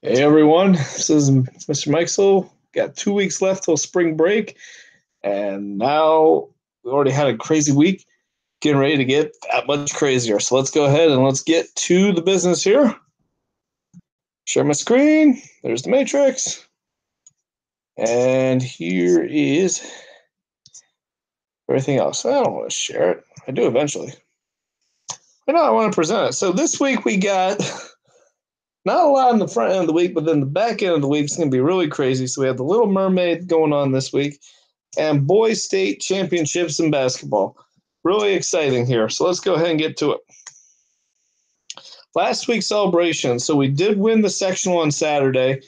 Hey everyone, this is Mr. Meixel. Got 2 weeks left till spring break, and now we already had a crazy week. Getting ready to get that much crazier. So let's go ahead and let's get to the business here. Share my screen. There's the matrix. And here is everything else. I don't want to share it. I do eventually. But now I want to present it. So this week we got not a lot in the front end of the week, but then the back end of the week is going to be really crazy. So we have the Little Mermaid going on this week and boys state championships in basketball. Really exciting here. So let's go ahead and get to it. Last week's celebration. So we did win the sectional on Saturday.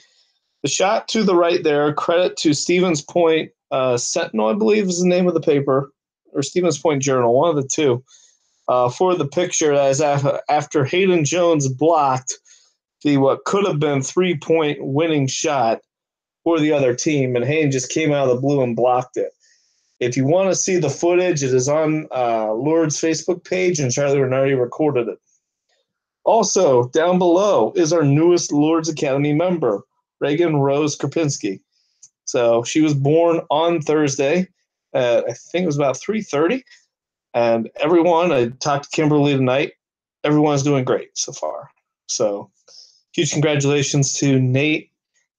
The shot to the right there, credit to Stevens Point Sentinel, I believe is the name of the paper, or Stevens Point Journal, one of the two, for the picture that is after Hayden Jones blocked the what could have been 3-point winning shot for the other team, and Hayden just came out of the blue and blocked it. If you want to see the footage, it is on Lourdes' Facebook page, and Charlie Renardi recorded it. Also, down below is our newest Lourdes Academy member, Reagan Rose Krapinski. So she was born on Thursday at, I think it was about 3:30. And everyone, I talked to Kimberly tonight, everyone's doing great so far. So huge congratulations to Nate,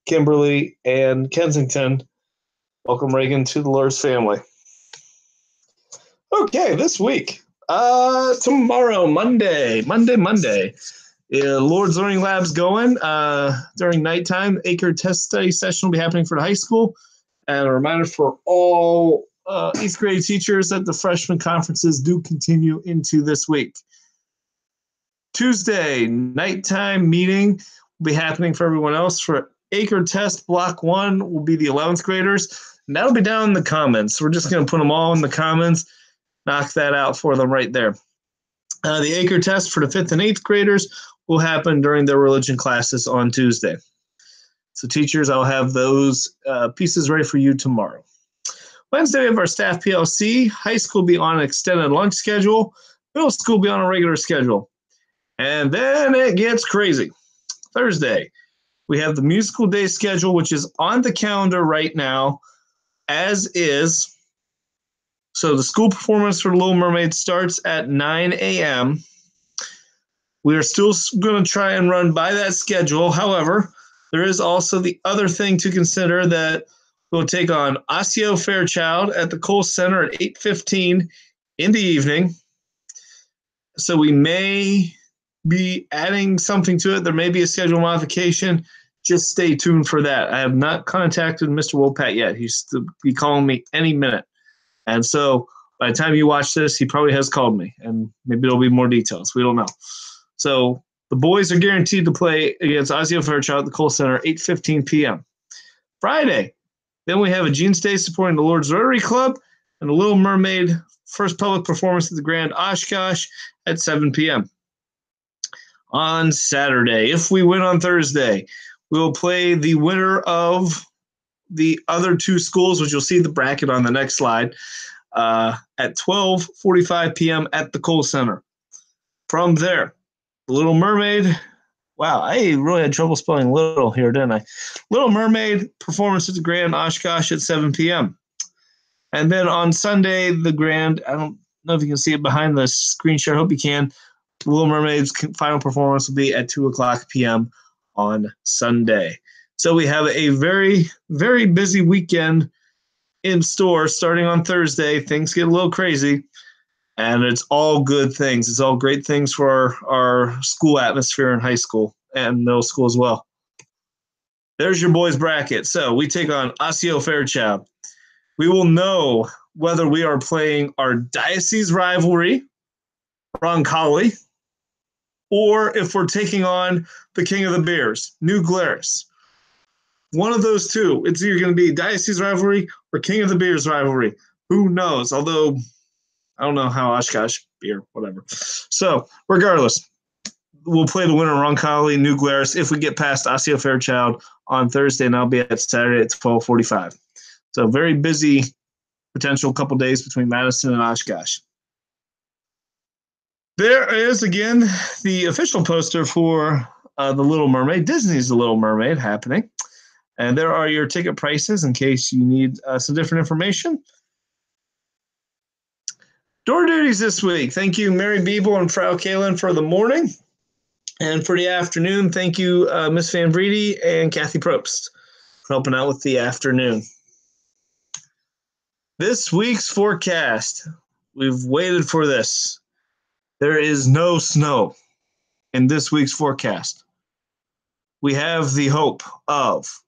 Kimberly, and Kensington. Welcome, Reagan, to the Lourdes family. Okay, this week. Tomorrow, Monday. Lourdes Learning Lab's going during nighttime. Acre test study session will be happening for the high school. And a reminder for all 8th grade teachers that the freshman conferences do continue into this week. Tuesday, nighttime meeting will be happening for everyone else. For Acre test, block 1 will be the 11th graders. And that'll be down in the comments. We're just going to put them all in the comments. Knock that out for them right there. The Acre test for the 5th and 8th graders will happen during their religion classes on Tuesday. So teachers, I'll have those pieces ready for you tomorrow. Wednesday, we have our staff PLC. High school will be on an extended lunch schedule. Middle school will be on a regular schedule. And then it gets crazy. Thursday, we have the musical day schedule, which is on the calendar right now, as is. So the school performance for Little Mermaid starts at 9 a.m. We are still going to try and run by that schedule. However, there is also the other thing to consider that we'll take on Osseo Fairchild at the Cole Center at 8:15 in the evening. So we may be adding something to it. There may be a schedule modification. Just stay tuned for that. I have not contacted Mr. Wopat yet. He's be calling me any minute. And so by the time you watch this, he probably has called me, and maybe there'll be more details. We don't know. So the boys are guaranteed to play against Osseo Fairchild at the Cole Center, 8:15 p.m. Friday, then we have a Jeans Day supporting the Lourdes Rotary Club and the Little Mermaid first public performance at the Grand Oshkosh at 7 p.m. On Saturday, if we win on Thursday, we will play the winner of the other two schools, which you'll see the bracket on the next slide, at 12:45 p.m. at the Cole Center. From there, the Little Mermaid. Wow, I really had trouble spelling little here, didn't I? Little Mermaid performance at the Grand Oshkosh at 7 p.m. And then on Sunday, the Grand, I don't know if you can see it behind the screen share. I hope you can. Little Mermaid's final performance will be at 2:00 p.m. on Sunday. So we have a very, very busy weekend in store starting on Thursday. Things get a little crazy, and it's all good things. It's all great things for our school atmosphere in high school and middle school as well. There's your boys' bracket. So we take on Osseo Fairchild. We will know whether we are playing our diocese rivalry, Roncalli, or if we're taking on the King of the Bears, New Glarus. One of those two. It's either going to be Diocese rivalry or King of the Beers rivalry. Who knows? Although, I don't know how Oshkosh, beer, whatever. So, regardless, we'll play the winner, Roncalli, New Glarus, if we get past Osseo Fairchild on Thursday, and I'll be at Saturday at 12:45. So, very busy potential couple days between Madison and Oshkosh. There is, again, the official poster for The Little Mermaid, Disney's The Little Mermaid happening. And there are your ticket prices in case you need some different information. Door duties this week. Thank you, Mary Beeble and Frau Kalen for the morning. And for the afternoon, thank you, Miss Van Vriede and Kathy Probst for helping out with the afternoon. This week's forecast. We've waited for this. There is no snow in this week's forecast. We have the hope of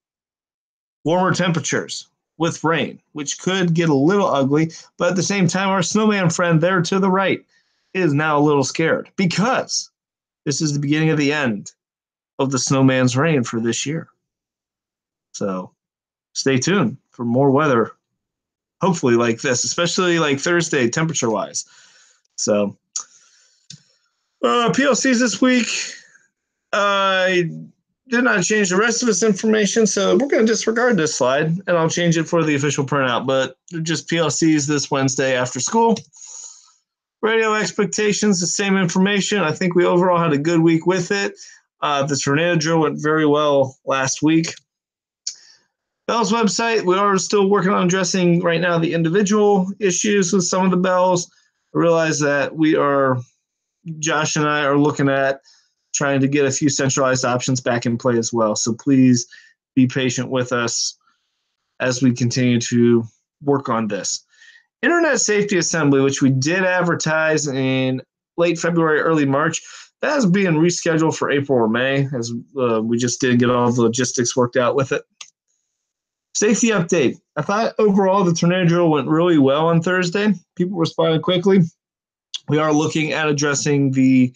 warmer temperatures with rain, which could get a little ugly, but at the same time, our snowman friend there to the right is now a little scared because this is the beginning of the end of the snowman's reign for this year. So stay tuned for more weather, hopefully like this, especially like Thursday, temperature-wise. So PLCs this week, I did not change the rest of this information, so we're going to disregard this slide, and I'll change it for the official printout, but they're just PLCs this Wednesday after school. Radio expectations, the same information. I think we overall had a good week with it. The tornado drill went very well last week. Bell's website, we are still working on addressing right now the individual issues with some of the bells. I realize that Josh and I are looking at trying to get a few centralized options back in play as well. So please be patient with us as we continue to work on this. Internet Safety Assembly, which we did advertise in late February, early March, that is being rescheduled for April or May, as we just didn't get all the logistics worked out with it. Safety update. I thought overall the tornado drill went really well on Thursday. People responded quickly. We are looking at addressing the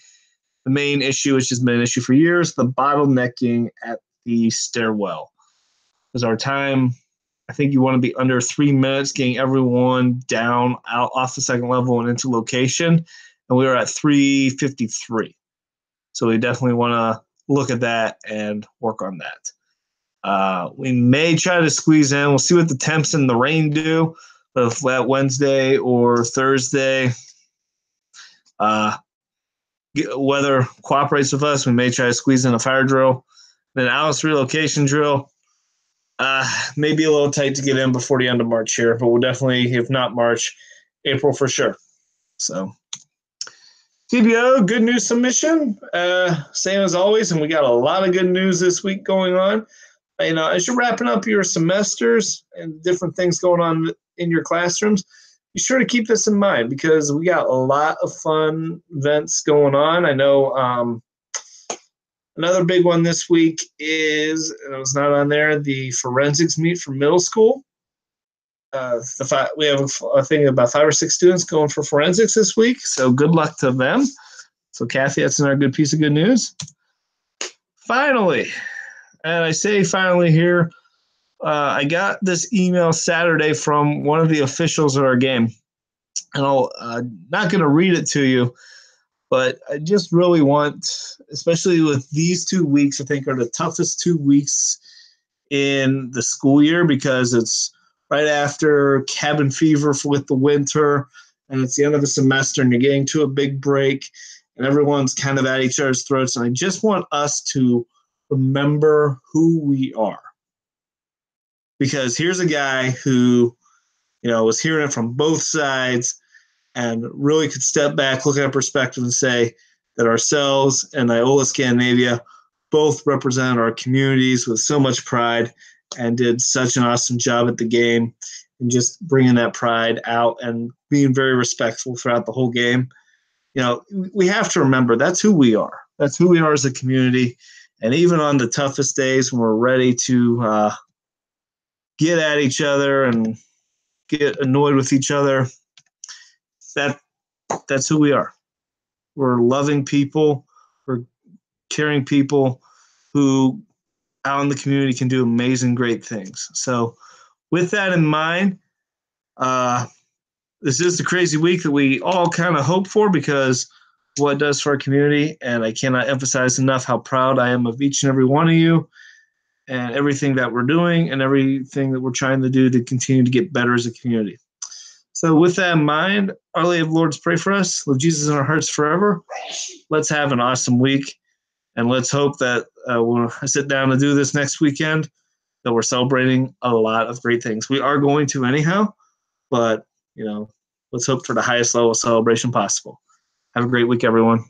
main issue, which has been an issue for years, the bottlenecking at the stairwell. Because our time, I think you want to be under 3 minutes getting everyone down out off the second level and into location. And we were at 3:53. So we definitely want to look at that and work on that. We may try to squeeze in. We'll see what the temps and the rain do. But if that Wednesday or Thursday, weather cooperates with us, we may try to squeeze in a fire drill. Then Alice relocation drill, may be a little tight to get in before the end of March here, but we'll definitely, if not March, April for sure. So TBO, good news submission, same as always, and we got a lot of good news this week going on. As you're wrapping up your semesters and different things going on in your classrooms, be sure to keep this in mind because we got a lot of fun events going on. I know another big one this week is, and it was not on there, the forensics meet for middle school. We have I think about 5 or 6 students going for forensics this week, so good luck to them. So Kathy, that's another good piece of good news. Finally, and I say finally here, I got this email Saturday from one of the officials at our game, and I'm not going to read it to you, but I just really want, especially with these 2 weeks, I think are the toughest 2 weeks in the school year because it's right after cabin fever with the winter, and it's the end of the semester, and you're getting to a big break, and everyone's kind of at each other's throats, and I just want us to remember who we are. Because here's a guy who, was hearing it from both sides and really could step back, look at perspective, and say that ourselves and Iola Scandinavia both represent our communities with so much pride and did such an awesome job at the game and just bringing that pride out and being very respectful throughout the whole game. We have to remember that's who we are. That's who we are as a community. And even on the toughest days when we're ready to get at each other and get annoyed with each other, that's who we are. We're loving people. We're caring people who out in the community can do amazing, great things. So with that in mind, this is the crazy week that we all kind of hope for because what it does for our community, and I cannot emphasize enough how proud I am of each and every one of you and everything that we're doing and everything that we're trying to do to continue to get better as a community. So with that in mind, Our Lady of Lords, pray for us. Love Jesus in our hearts forever. Let's have an awesome week. And let's hope that when I sit down to do this next weekend, that we're celebrating a lot of great things. We are going to anyhow, but let's hope for the highest level of celebration possible. Have a great week, everyone.